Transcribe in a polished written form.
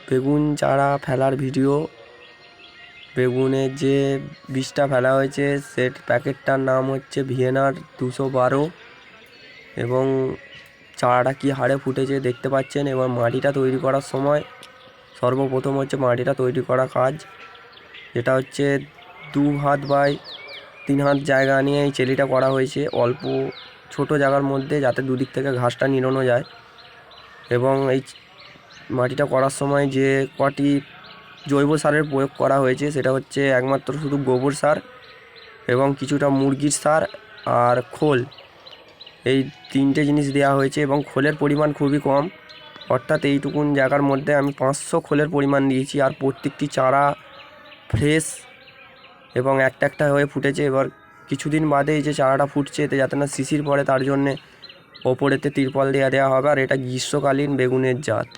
বেগুন চারা ফেলার ভিডিও। বেগুনের যে বীজটা ফেলা হয়েছে সে প্যাকেটটার নাম হচ্ছে ভিএনআর 212 এবং চারাটা কি হারে ফুটেছে দেখতে পাচ্ছেন। এবং মাটিটা তৈরি করার সময় সর্বপ্রথম হচ্ছে মাটিটা তৈরি করা কাজ, যেটা হচ্ছে 2 হাত বাই 3 হাত জায়গা নিয়ে এই চেলিটা করা হয়েছে অল্প ছোট জায়গার মধ্যে, যাতে দুদিক থেকে ঘাসটা নিড়ানো যায়। এবং এই মাটিটা করার সময় যে কটি জৈব সারের প্রয়োগ করা হয়েছে সেটা হচ্ছে একমাত্র শুধু গোবর সার এবং কিছুটা মুরগির সার আর খোল, এই 3টে জিনিস দেওয়া হয়েছে। এবং খোলের পরিমাণ খুবই কম, অর্থাৎ এইটুকুন জায়গার মধ্যে আমি 500 খোলের পরিমাণ দিয়েছি। আর প্রত্যেকটি চারা ফ্রেশ এবং একটা একটা হয়ে ফুটেছে। এবার কিছুদিন বাদে এই যে চারাটা ফুটছে এতে যাতে না শিশির পড়ে তার জন্যে ওপরেতে তিরপল দেওয়া হবে। আর এটা গ্রীষ্মকালীন বেগুনের জাত।